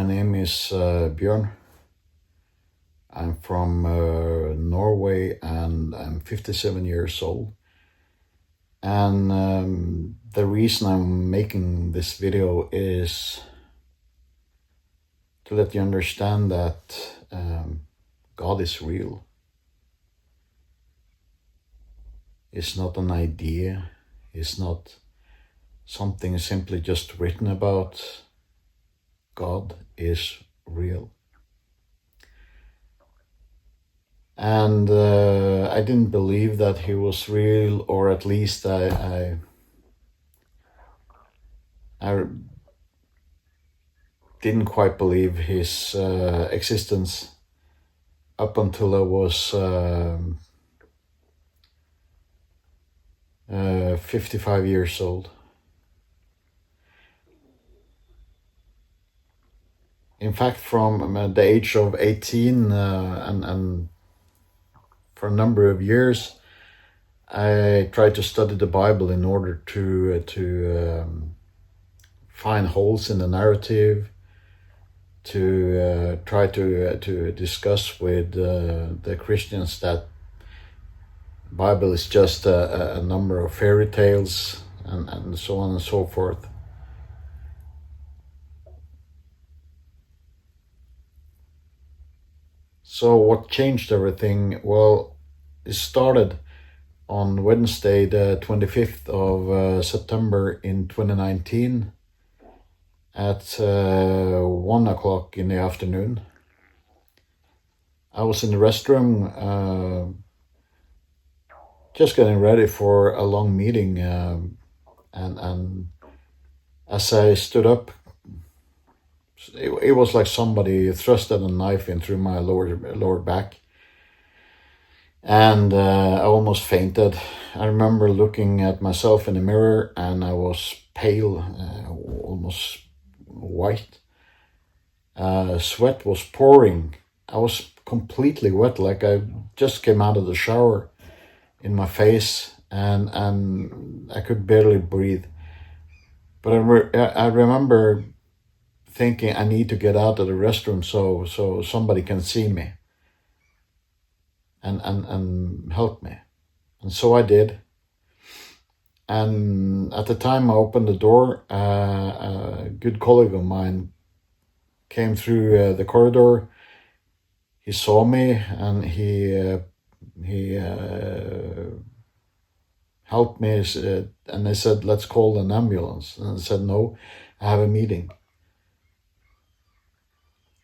my name is Björn. I'm from Norway and I'm 57 years old. And the reason I'm making this video is to let you understand that God is real. It's not an idea. It's not something simply just written about. God is real. And I didn't believe that he was real, or at least I didn't quite believe his existence up until I was 55 years old. In fact, from the age of 18 and for a number of years, I tried to study the Bible in order to find holes in the narrative, to try to discuss with the Christians that the Bible is just a number of fairy tales and so on and so forth. So what changed everything? Well, it started on Wednesday, the 25th of September in 2019 at 1 o'clock in the afternoon. I was in the restroom just getting ready for a long meeting, and as I stood up, it was like somebody thrusted a knife in through my lower back, and I almost fainted. I remember looking at myself in the mirror, and I was pale, almost white. Sweat was pouring. I was completely wet, like I just came out of the shower, in my face, and I could barely breathe. But I remember thinking, I need to get out of the restroom so somebody can see me and help me. And so I did. And at the time I opened the door, a good colleague of mine came through the corridor. He saw me and he helped me, and they said, let's call an ambulance. And I said, no, I have a meeting.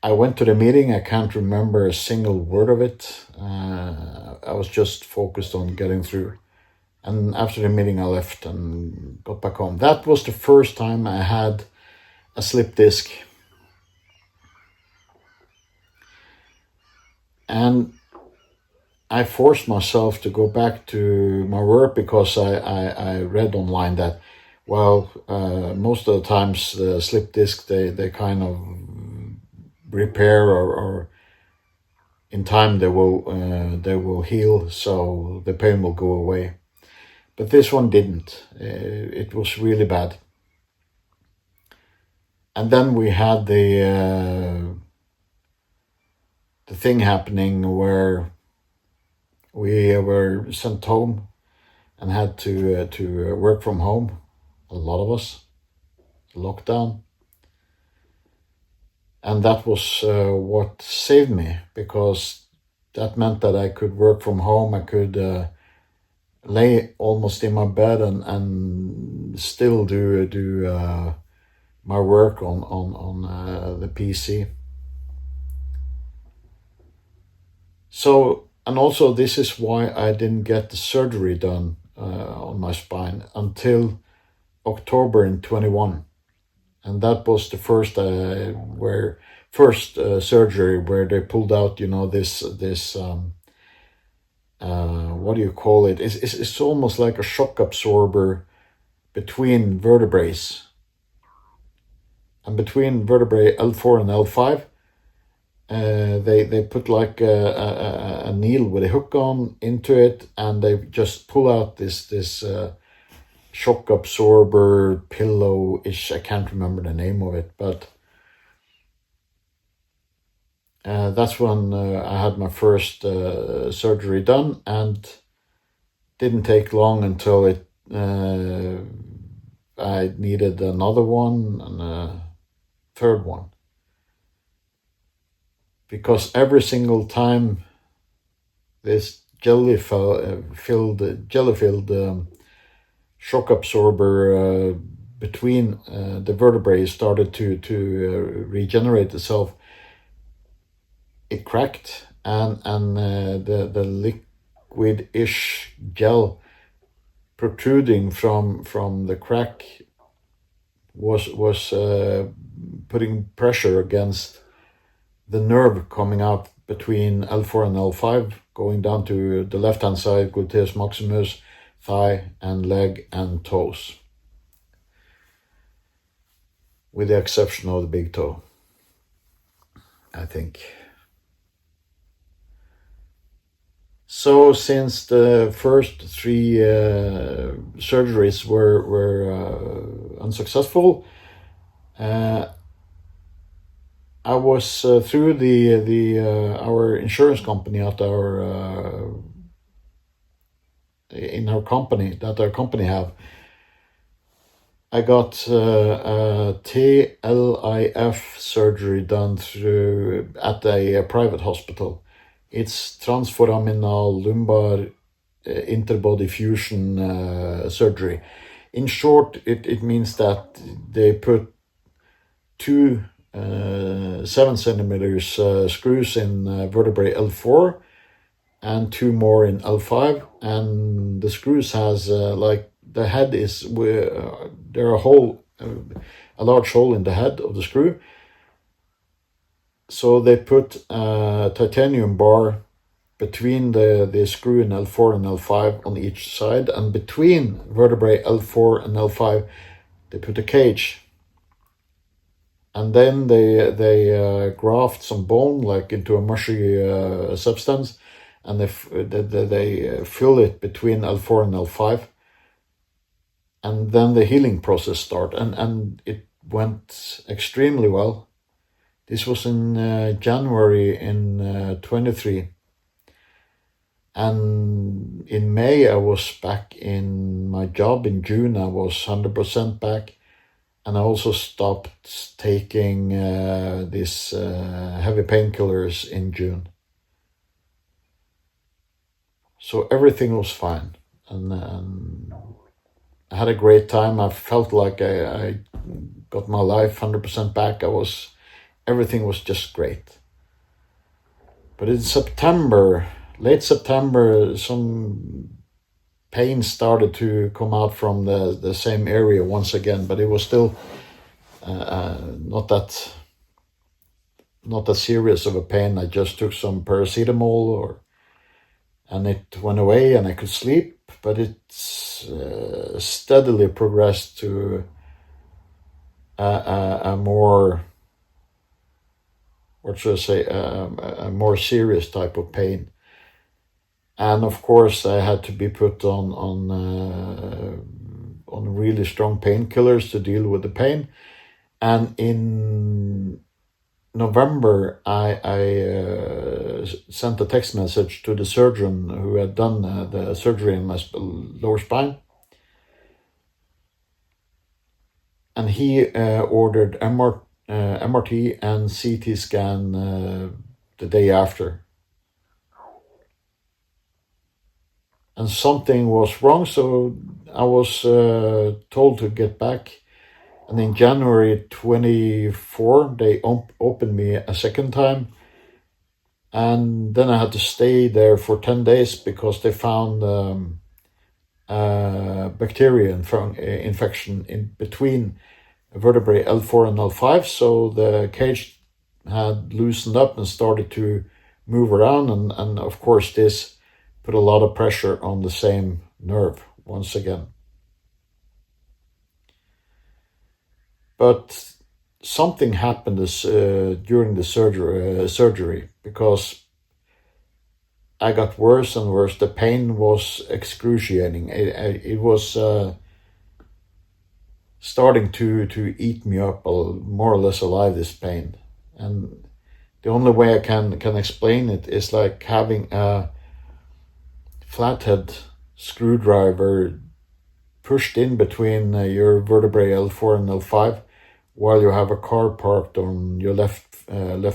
I went to the meeting. I can't remember a single word of it. I was just focused on getting through. And after the meeting, I left and got back home. That was the first time I had a slip disc. And I forced myself to go back to my work because I read online that, well, most of the times the slip disc, they kind of repair or in time they will heal, so the pain will go away. But this one didn't. It was really bad. And then we had the thing happening where we were sent home and had to work from home. A lot of us, lockdown. And that was what saved me, because that meant that I could work from home. I could lay almost in my bed and still do my work on the PC. So, and also this is why I didn't get the surgery done on my spine until October in 21. And that was the first surgery where they pulled out, this what do you call it? It's almost like a shock absorber between vertebrae. And between vertebrae L4 and L5, they put like a needle with a hook on into it, and they just pull out this shock absorber pillow-ish. I can't remember the name of it, but That's when I had my first surgery done, and didn't take long until I needed another one and a third one. Because every single time this jelly-filled shock absorber between the vertebrae started to regenerate itself, it cracked, and the liquid-ish gel protruding from the crack was putting pressure against the nerve coming out between L4 and L5, going down to the left-hand side, gluteus maximus, thigh and leg and toes, with the exception of the big toe, I think. So since the first three surgeries were unsuccessful, I was through our insurance company at our company have. I got a TLIF surgery done at a private hospital. It's transforaminal lumbar interbody fusion surgery. In short, it means that they put two 7 centimeters screws in vertebrae L4 and two more in L5, and the screws has the head is there a large hole in the head of the screw. So they put a titanium bar between the screw in L4 and L5 on each side, and between vertebrae L4 and L5 they put a cage. And then they graft some bone into a mushy substance, and they fill it between L4 and L5. And then the healing process starts, and it went extremely well. This was in January in 23. And in May I was back in my job. In June I was 100% back. And I also stopped taking these heavy painkillers in June. So everything was fine. And I had a great time. I felt like I got my life 100% back. Everything was just great. But in late September, some pain started to come out from the same area once again, but it was still not that serious of a pain. I just took some paracetamol, and it went away, and I could sleep. But it steadily progressed to a more, what should I say, a more serious type of pain. And of course, I had to be put on really strong painkillers to deal with the pain. And in November, I sent a text message to the surgeon who had done the surgery in my lower spine. And he ordered MRT and CT scan the day after. And something was wrong, so I was told to get back. And in January 24, they opened me a second time. And then I had to stay there for 10 days because they found bacteria infection in between vertebrae L4 and L5. So the cage had loosened up and started to move around. And of course, this put a lot of pressure on the same nerve once again. But something happened during the surgery, because I got worse and worse. The pain was excruciating. It was starting to eat me up more or less alive, this pain. And The only way I can explain it is like having a flathead screwdriver pushed in between your vertebrae L4 and L5 while you have a car parked on your left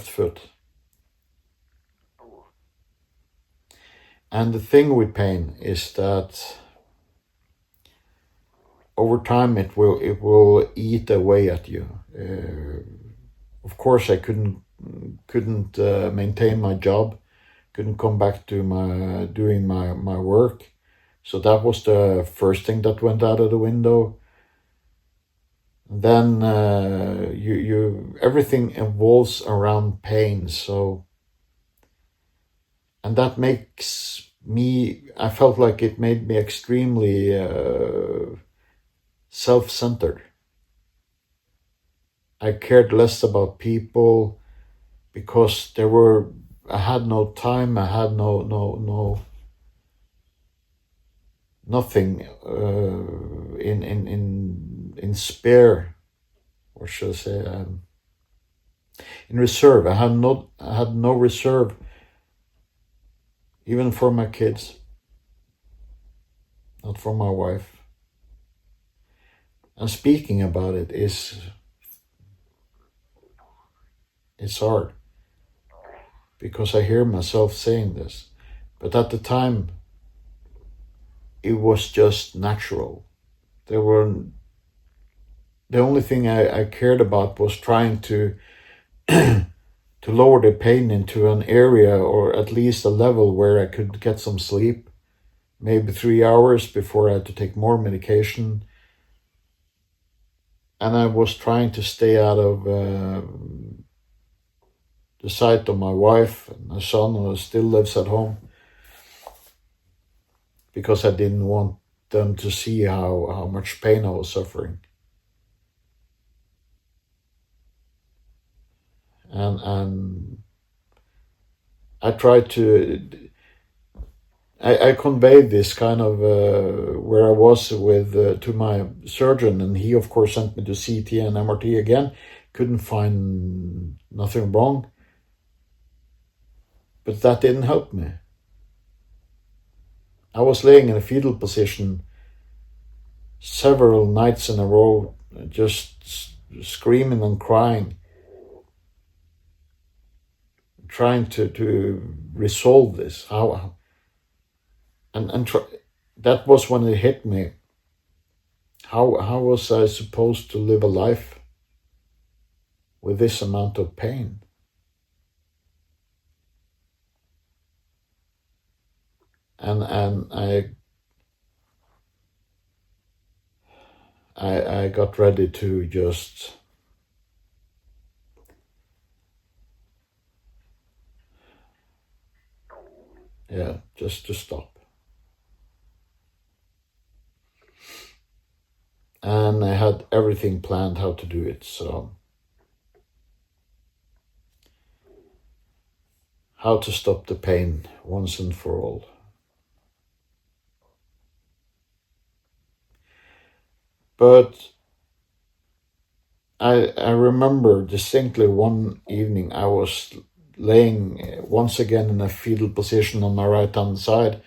foot. And the thing with pain is that over time it will eat away at you. Of course, I couldn't maintain my job, couldn't come back to my doing my work, so that was the first thing that went out of the window. Then you everything evolves around pain, so, and that makes me, I felt like it made me extremely self-centered. I cared less about people because I had no time, I had nothing in spare, or should I say, in reserve. I had no reserve, even for my kids, not for my wife. And speaking about it it's hard because I hear myself saying this, but at the time it was just natural. The only thing I cared about was trying to to lower the pain into an area, or at least a level where I could get some sleep, maybe 3 hours before I had to take more medication. And I was trying to stay out of the sight of my wife and my son, who still lives at home, because I didn't want them to see how much pain I was suffering. And I tried to, I conveyed this kind of where I was with to my surgeon, and he of course sent me to CT and MRT again. Couldn't find nothing wrong, but that didn't help me. I was laying in a fetal position several nights in a row, just screaming and crying, trying to resolve this. That was when it hit me. How was I supposed to live a life with this amount of pain? And I got ready to just just to stop. And I had everything planned how to do it. So how to stop the pain once and for all. But I remember distinctly one evening I was laying once again in a fetal position on my right hand side,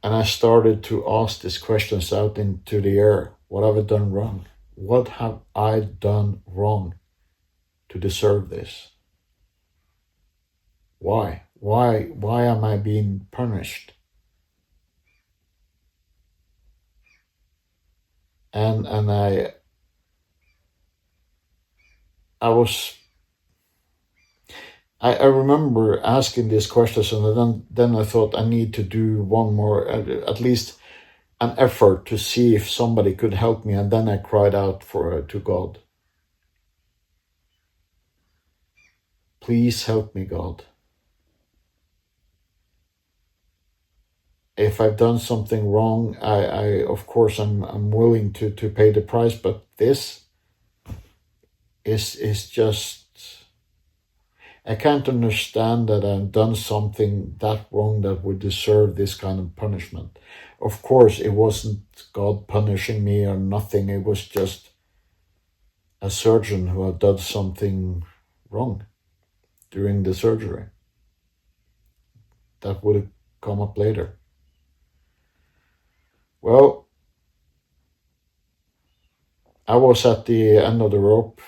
and I started to ask these questions out into the air. What have I done wrong? What have I done wrong to deserve this? Why? Why am I being punished? And I remember asking these questions, and then I thought I need to do one more, at least an effort to see if somebody could help me. And then I cried out to God, please help me, God. If I've done something wrong, I of course I'm willing to pay the price, but this is just, I can't understand that I've done something that wrong that would deserve this kind of punishment. Of course, it wasn't God punishing me or nothing. It was just a surgeon who had done something wrong during the surgery. That would have come up later. Well, I was at the end of the rope.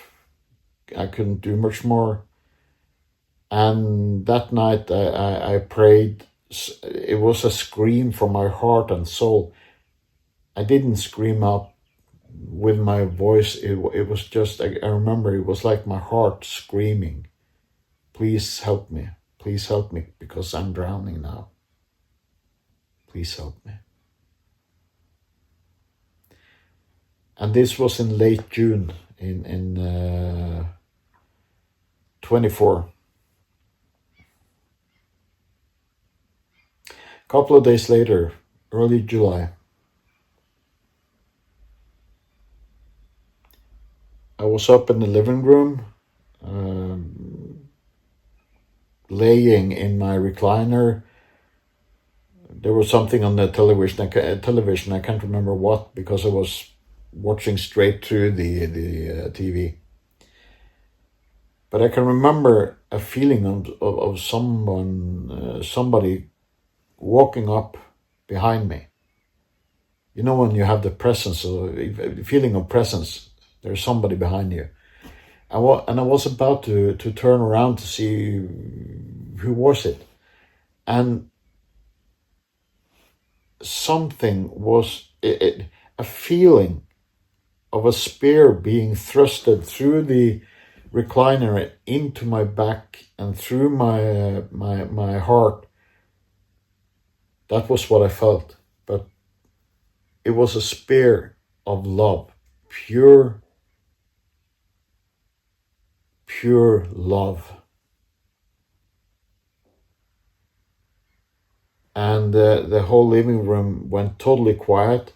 I couldn't do much more. And that night I prayed. It was a scream from my heart and soul. I didn't scream out with my voice. It was just, I remember it was like my heart screaming, please help me. Please help me because I'm drowning now. Please help me. And this was in late June in 24. A couple of days later, early July, I was up in the living room, laying in my recliner. There was something on the television. I can't remember what, because I was watching straight through the TV. But I can remember a feeling of somebody walking up behind me. You know, when you have the presence, the feeling of presence, there's somebody behind you. And I was about to turn around to see who was it. And something was, a feeling of a spear being thrusted through the recliner into my back and through my heart. That was what I felt. But it was a spear of love, pure love. And the whole living room went totally quiet,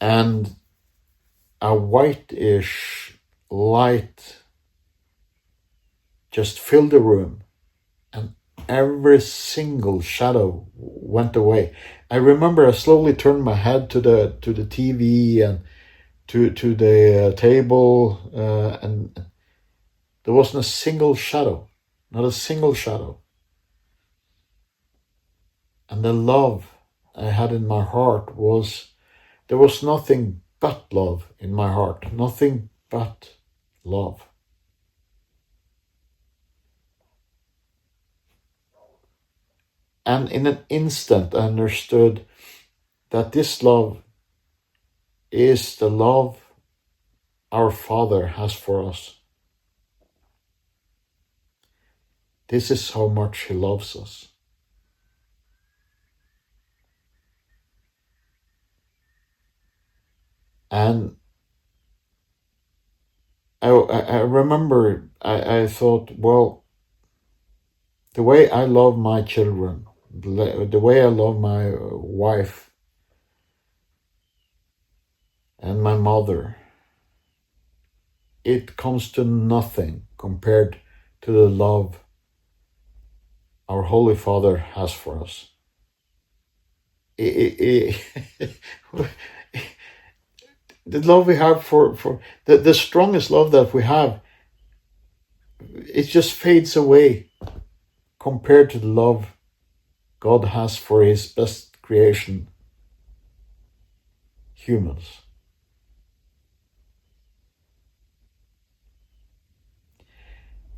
and a whitish light just filled the room, and every single shadow went away. I remember I slowly turned my head to the TV and to the table, and there wasn't a single shadow, not a single shadow. And the love I had in my heart there was nothing but love in my heart, nothing but love. And in an instant, I understood that this love is the love our Father has for us. This is how much He loves us. And I remember I thought, well, the way I love my children, the way I love my wife and my mother, it comes to nothing compared to the love our Holy Father has for us. The love we have for the strongest love that we have, it just fades away compared to the love God has for His best creation, humans.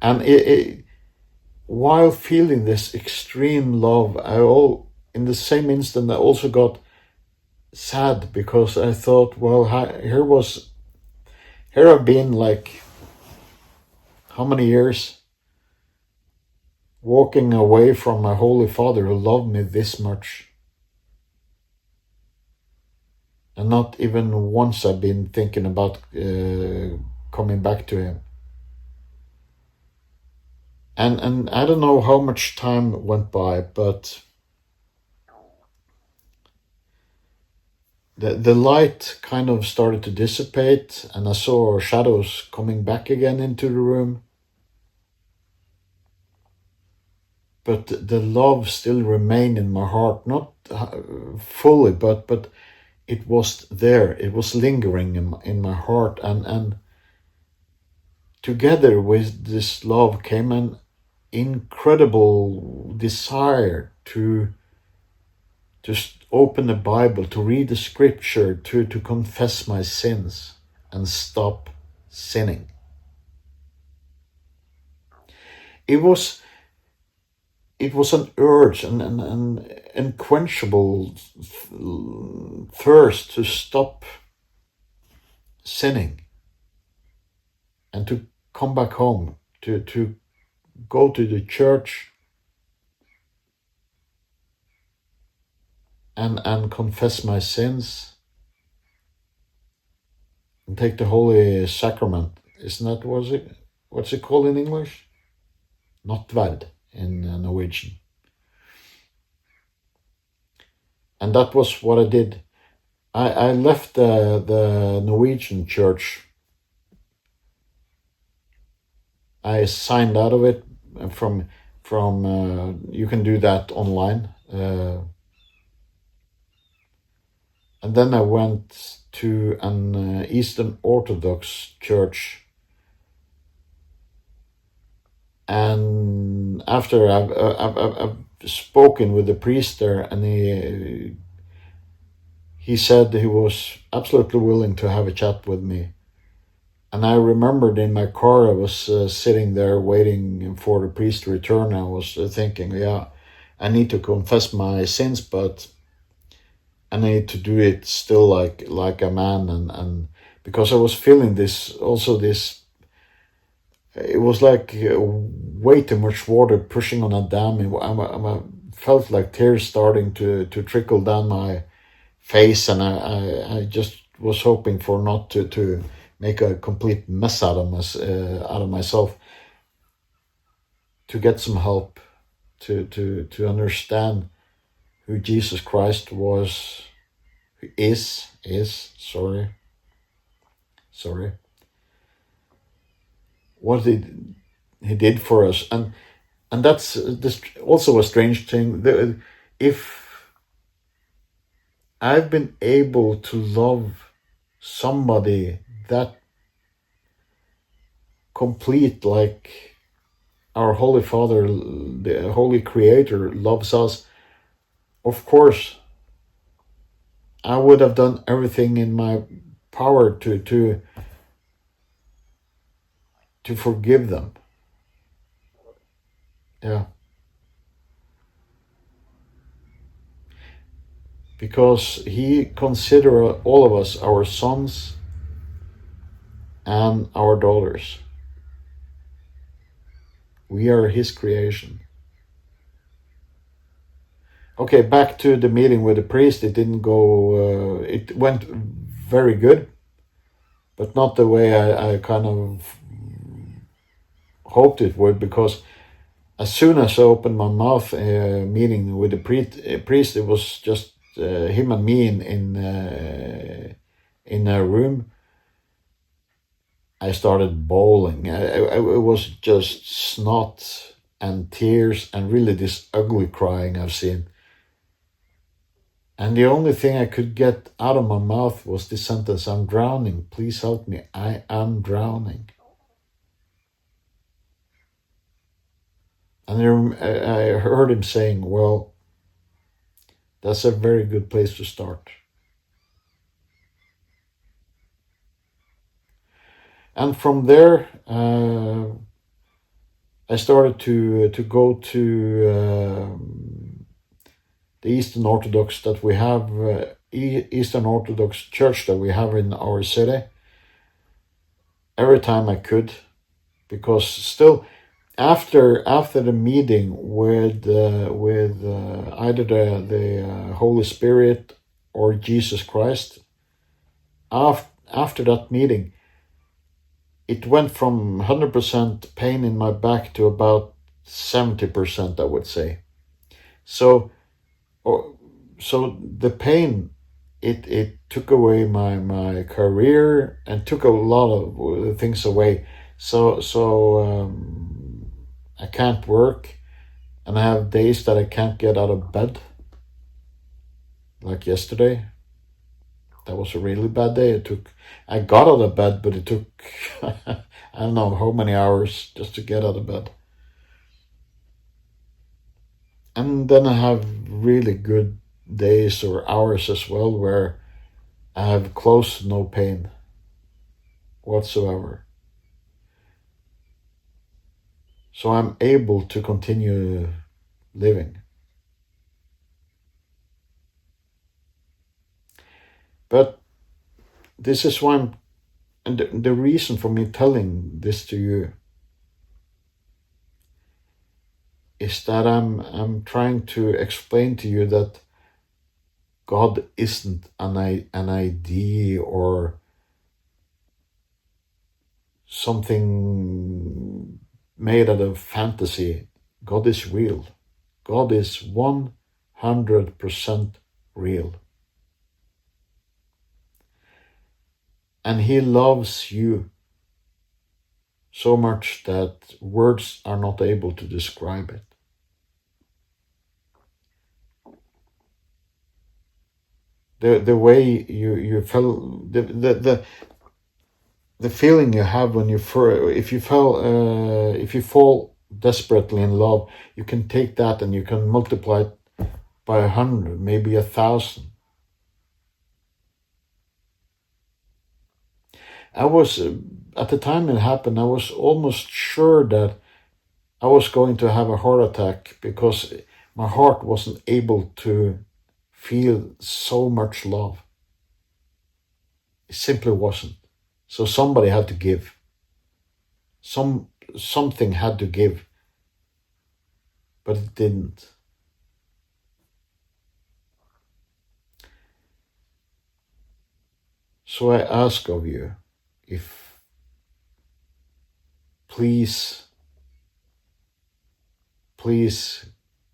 And while feeling this extreme love, in the same instant I also got sad, because I thought, well, here I've been, like, how many years walking away from my Holy Father who loved me this much, and not even once I've been thinking about coming back to Him. And I don't know how much time went by, but the light kind of started to dissipate, and I saw shadows coming back again into the room. But the love still remained in my heart, not fully, but it was there. It was lingering in my heart, and together with this love came an incredible desire to just open the Bible, to read the scripture, to confess my sins and stop sinning. It was an urge, an unquenchable thirst to stop sinning and to come back home, to go to the church and confess my sins and take the Holy Sacrament. Isn't that what's it called in English? Nattverd in Norwegian. And that was what I did. I left the Norwegian church. I signed out of it from you can do that online. And then I went to an Eastern Orthodox church. And after I've spoken with the priest there, and he said he was absolutely willing to have a chat with me. And I remembered in my car, I was sitting there waiting for the priest to return. I was thinking, yeah, I need to confess my sins, but I need to do it still like a man. And because I was feeling this, it was like way too much water pushing on a dam. I felt like tears starting to trickle down my face, and I just was hoping for not to make a complete mess out of myself, to get some help, to understand who Jesus Christ was, is, sorry, what he did for us. And that's this also a strange thing. If I've been able to love somebody that complete, like our Holy Father, the Holy Creator, loves us, of course, I would have done everything in my power to forgive them. Yeah. Because he considers all of us our sons and our daughters. We are his creation. Okay, back to the meeting with the priest. It didn't go, it went very good, but not the way I kind of hoped it would, because as soon as I opened my mouth, meeting with the priest, it was just him and me in a room. I started bawling. It was just snot and tears and really this ugly crying I've seen. And the only thing I could get out of my mouth was this sentence: "I'm drowning. Please help me. I am drowning." And I heard him saying, "Well, that's a very good place to start." And from there, I started to go to the Eastern Orthodox that we have, Eastern Orthodox church that we have in our city, every time I could, because still, after the meeting with either the Holy Spirit or Jesus Christ, after that meeting, it went from 100% pain in my back to about 70%, I would say. So the pain, it took away my career and took a lot of things away. So I can't work, and I have days that I can't get out of bed, like yesterday. That was a really bad day. I got out of bed, but it took, I don't know how many hours just to get out of bed. And then I have really good days or hours as well where I have close to no pain whatsoever. So I'm able to continue living. But this is why and the reason for me telling this to you is that I'm trying to explain to you that God isn't an idea or something made out of fantasy. God is real. God is 100% real. And He loves you so much that words are not able to describe it. The way you felt, the feeling you have when if you fall desperately in love, you can take that and you can multiply it by 100, maybe 1,000. I was at the time it happened, I was almost sure that I was going to have a heart attack because my heart wasn't able to feel so much love. It simply wasn't. So somebody had to give. Something had to give, but it didn't. So I ask of you, if please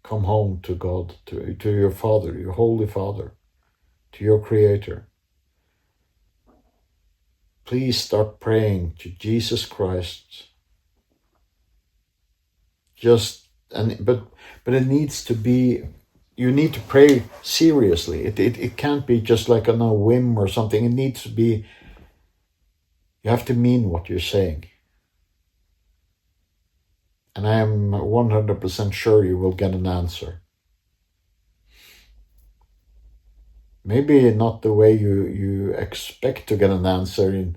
come home to God, to your Father, your Holy Father, to your Creator. Please start praying to Jesus Christ. But it needs to be, you need to pray seriously. It can't be just like on a whim or something. It needs to be, you have to mean what you're saying. And I am 100% sure you will get an answer. Maybe not the way you expect to get an answer.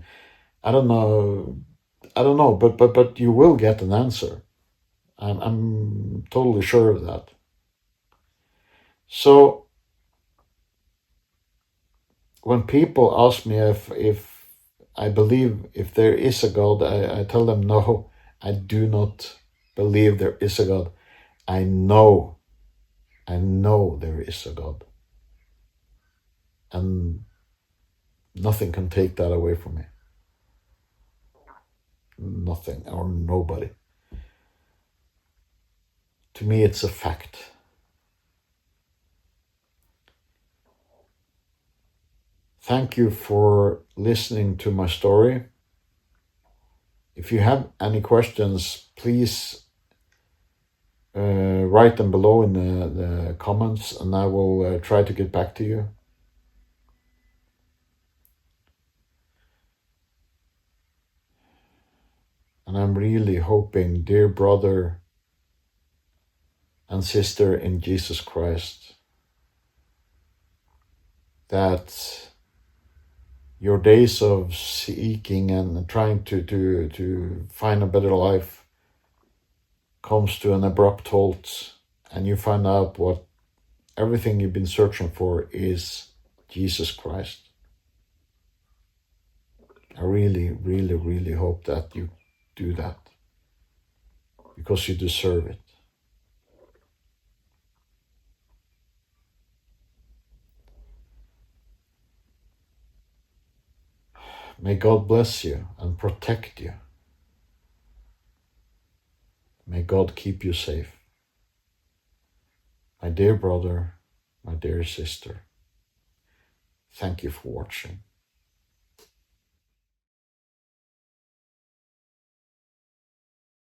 I don't know, but you will get an answer. I'm totally sure of that. So when people ask me if I believe if there is a God, I tell them no, I do not believe there is a God. I know there is a God. And nothing can take that away from me. Nothing or nobody. To me, it's a fact. Thank you for listening to my story. If you have any questions, please write them below in the comments, and I will try to get back to you. And I'm really hoping, dear brother and sister in Jesus Christ, that your days of seeking and trying to find a better life comes to an abrupt halt, and you find out what everything you've been searching for is Jesus Christ. I really, really, really hope that you do that, because you deserve it. May God bless you and protect you. May God keep you safe. My dear brother, my dear sister, thank you for watching.